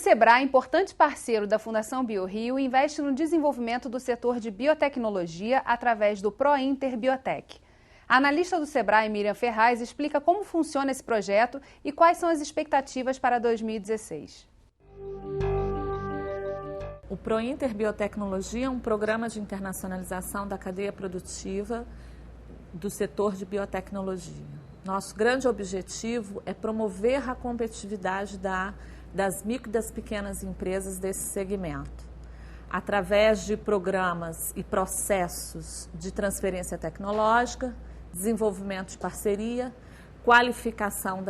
Sebrae, importante parceiro da Fundação BioRio, investe no desenvolvimento do setor de biotecnologia através do ProInter Biotech. A analista do Sebrae, Miriam Ferraz, explica como funciona esse projeto e quais são as expectativas para 2016. O ProInter Biotecnologia é um programa de internacionalização da cadeia produtiva do setor de biotecnologia. Nosso grande objetivo é promover a competitividade das micro e das pequenas empresas desse segmento, através de programas e processos de transferência tecnológica, desenvolvimento de parceria, qualificação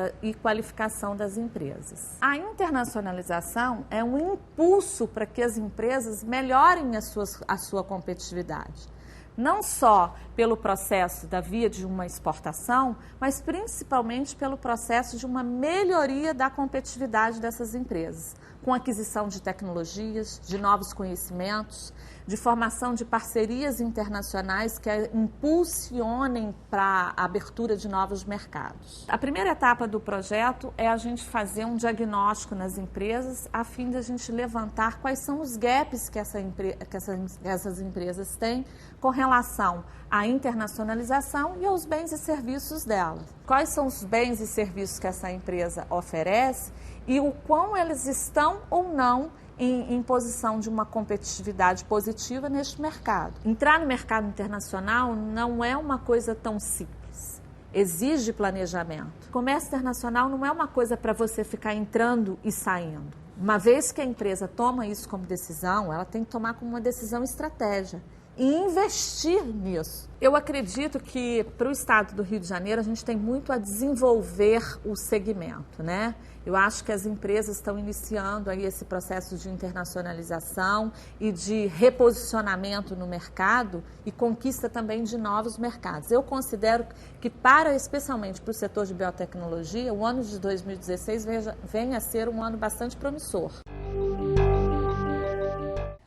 das empresas. A internacionalização é um impulso para que as empresas melhorem a sua competitividade. Não só pelo processo da via de uma exportação, mas principalmente pelo processo de uma melhoria da competitividade dessas empresas, com aquisição de tecnologias, de novos conhecimentos, de formação de parcerias internacionais que impulsionem para a abertura de novos mercados. A primeira etapa do projeto é a gente fazer um diagnóstico nas empresas, a fim de a gente levantar quais são os gaps que essas empresas têm com relação à internacionalização e aos bens e serviços delas. Quais são os bens e serviços que essa empresa oferece e o quão eles estão ou não em posição de uma competitividade positiva neste mercado. Entrar no mercado internacional não é uma coisa tão simples, exige planejamento. Comércio internacional não é uma coisa para você ficar entrando e saindo. Uma vez que a empresa toma isso como decisão, ela tem que tomar como uma decisão estratégia e investir nisso. Eu acredito que para o estado do Rio de Janeiro a gente tem muito a desenvolver o segmento, né? Eu acho que as empresas estão iniciando aí esse processo de internacionalização e de reposicionamento no mercado e conquista também de novos mercados. Eu considero que especialmente para o setor de biotecnologia, o ano de 2016 venha a ser um ano bastante promissor.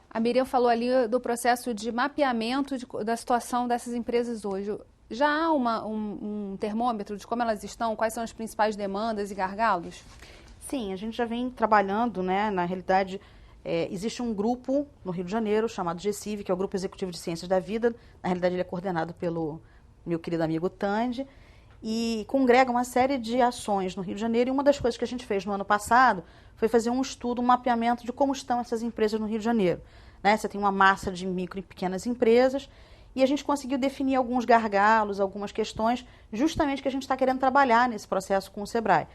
A Miriam falou ali do processo de mapeamento da situação dessas empresas hoje. Já há um termômetro de como elas estão, quais são as principais demandas e gargalos? Sim, a gente já vem trabalhando, né? Na realidade, existe um grupo no Rio de Janeiro chamado GECIV, que é o Grupo Executivo de Ciências da Vida. Na realidade, ele é coordenado pelo meu querido amigo Tandy e congrega uma série de ações no Rio de Janeiro. E uma das coisas que a gente fez no ano passado foi fazer um estudo, um mapeamento de como estão essas empresas no Rio de Janeiro. Né? Você tem uma massa de micro e pequenas empresas e a gente conseguiu definir alguns gargalos, algumas questões, justamente que a gente está querendo trabalhar nesse processo com o Sebrae.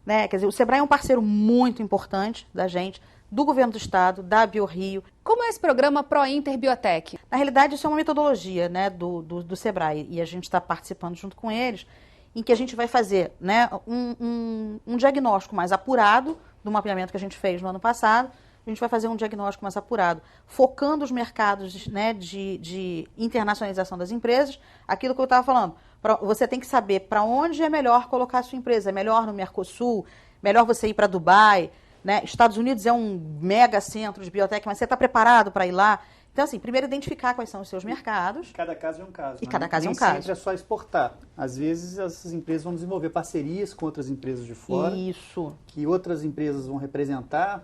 Né? Quer dizer, o Sebrae é um parceiro muito importante da gente, do governo do estado, da BioRio. Como é esse programa ProInter Biotech? Na realidade, isso é uma metodologia, né, do Sebrae e a gente está participando junto com eles, em que a gente vai fazer, né, um diagnóstico mais apurado do mapeamento que a gente fez no ano passado. A gente vai fazer um diagnóstico mais apurado, focando os mercados, né, de internacionalização das empresas. Aquilo que eu estava falando, você tem que saber para onde é melhor colocar a sua empresa. É melhor no Mercosul, melhor você ir para Dubai, né? Estados Unidos é um mega centro de biotech, mas você está preparado para ir lá? Então, assim, primeiro identificar quais são os seus mercados. Cada caso é um caso. E cada caso é um Nem caso. sempre é só exportar. Às vezes, essas empresas vão desenvolver parcerias com outras empresas de fora. Isso. Que outras empresas vão representar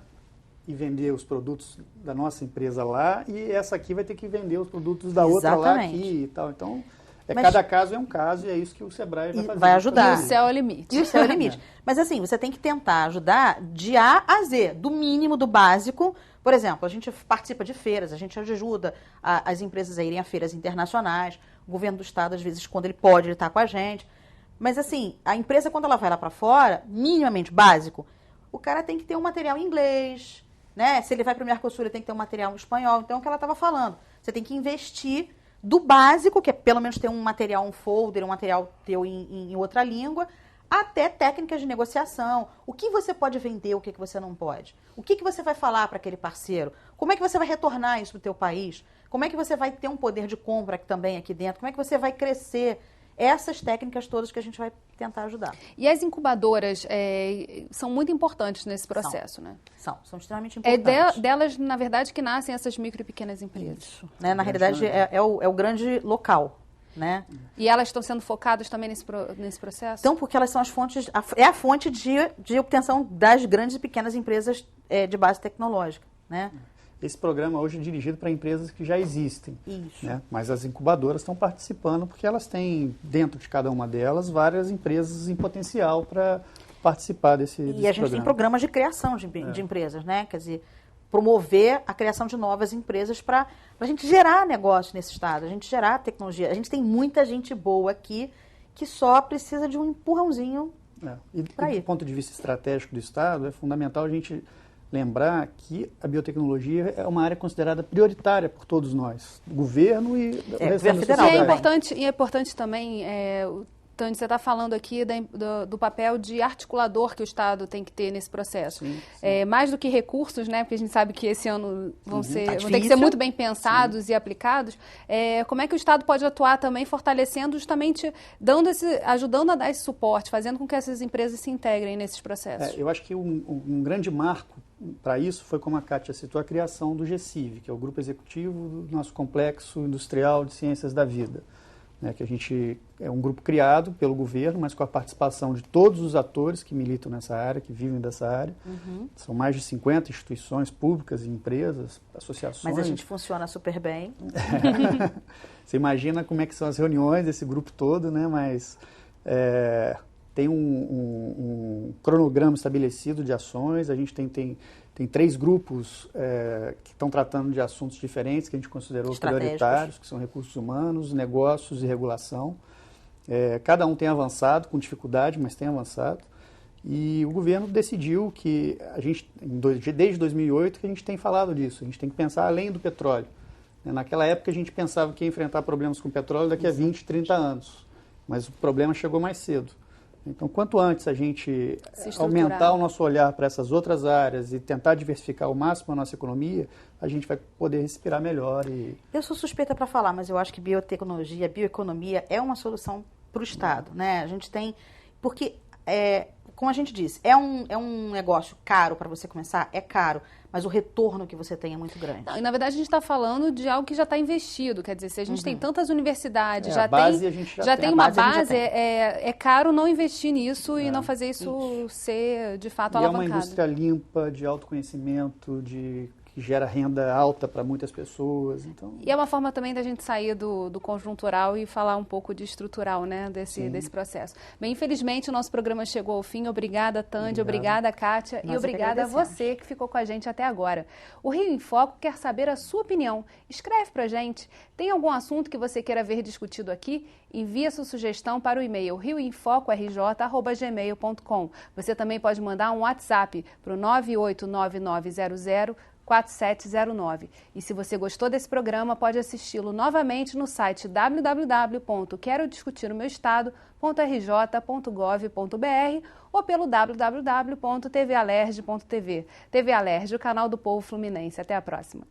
e vender os produtos da nossa empresa lá, e essa aqui vai ter que vender os produtos da outra lá aqui e tal. Então, cada caso é um caso e é isso que o Sebrae vai fazer. Vai ajudar. E o céu é o limite. E o céu é o limite. Mas assim, você tem que tentar ajudar de A a Z, do mínimo, do básico. Por exemplo, a gente participa de feiras, a gente ajuda as empresas a irem a feiras internacionais, o governo do estado, às vezes, quando ele pode, ele está com a gente. Mas assim, a empresa, quando ela vai lá para fora, minimamente básico, o cara tem que ter um material em inglês, né? Se ele vai para o Mercosul, ele tem que ter um material em espanhol. Então, é o que ela estava falando. Você tem que investir do básico, que é pelo menos ter um material, um folder, um material teu em outra língua, até técnicas de negociação. O que você pode vender, o que você não pode? O que você vai falar para aquele parceiro? Como é que você vai retornar isso para o teu país? Como é que você vai ter um poder de compra também aqui dentro? Como é que você vai crescer? Essas técnicas todas que a gente vai tentar ajudar. E as incubadoras são muito importantes nesse processo, né? São extremamente importantes. É delas, na verdade, que nascem essas micro e pequenas empresas. Isso. Né? Na realidade, é o grande local. né? E elas estão sendo focadas também nesse processo? Então, porque elas são as fontes, é a fonte de obtenção das grandes e pequenas empresas de base tecnológica, né? Esse programa hoje é dirigido para empresas que já existem. Isso. Né? Mas as incubadoras estão participando porque elas têm, dentro de cada uma delas, várias empresas em potencial para participar desse programa. E a gente tem programas de criação de empresas, né? Quer dizer, promover a criação de novas empresas para a gente gerar negócio nesse estado, a gente gerar tecnologia. A gente tem muita gente boa aqui que só precisa de um empurrãozinho para ir. Do ponto de vista estratégico do estado, é fundamental a gente lembrar que a biotecnologia é uma área considerada prioritária por todos nós, o governo e o restante da sociedade. E é importante também, Tânia, você está falando aqui do papel de articulador que o Estado tem que ter nesse processo. Sim, sim. Mais do que recursos, né, porque a gente sabe que esse ano vão ter que ser muito bem pensados e aplicados. Como é que o Estado pode atuar também fortalecendo, justamente ajudando a dar esse suporte, fazendo com que essas empresas se integrem nesses processos? Eu acho que um grande marco para isso foi, como a Kátia citou, a criação do GECIV, que é o Grupo Executivo do nosso Complexo Industrial de Ciências da Vida. Que a gente é um grupo criado pelo governo, mas com a participação de todos os atores que militam nessa área, que vivem dessa área. Uhum. São mais de 50 instituições públicas, empresas, associações. Mas a gente funciona super bem. Você imagina como é que são as reuniões desse grupo todo, né? Mas tem um cronograma estabelecido de ações. A gente tem 3 grupos que estão tratando de assuntos diferentes, que a gente considerou prioritários, que são recursos humanos, negócios e regulação. Cada um tem avançado, com dificuldade, mas tem avançado. E o governo decidiu que desde 2008, que a gente tem falado disso. A gente tem que pensar além do petróleo. Naquela época, a gente pensava que ia enfrentar problemas com o petróleo daqui a 20, 30 anos. Mas o problema chegou mais cedo. Então, quanto antes a gente aumentar o nosso olhar para essas outras áreas e tentar diversificar ao máximo a nossa economia, a gente vai poder respirar melhor. Eu sou suspeita para falar, mas eu acho que biotecnologia, bioeconomia é uma solução para o Estado, né? A gente tem... Porque, como a gente disse, é um negócio caro para você começar? É caro. Mas o retorno que você tem é muito grande. Não, e na verdade a gente está falando de algo que já está investido, quer dizer, se a gente tem tantas universidades, já tem uma base, é caro não investir nisso e não fazer isso ser de fato alavancado. É uma indústria limpa, de autoconhecimento, que gera renda alta para muitas pessoas. Então... E é uma forma também da gente sair do conjuntural e falar um pouco de estrutural, né, desse processo. Bem, infelizmente o nosso programa chegou ao fim. Obrigada, Tânia, obrigada, Kátia, e obrigada a você que ficou com a gente até agora. O Rio em Foco quer saber a sua opinião. Escreve pra gente. Tem algum assunto que você queira ver discutido aqui? Envie a sua sugestão para o e-mail rioinfocorj@gmail.com. Você também pode mandar um WhatsApp para o 989004709. E se você gostou desse programa, pode assisti-lo novamente no site www.querodiscutiromeuestado.rj.gov.br ou pelo www.tvalerj.tv. TV Alerj, o canal do povo fluminense. Até a próxima.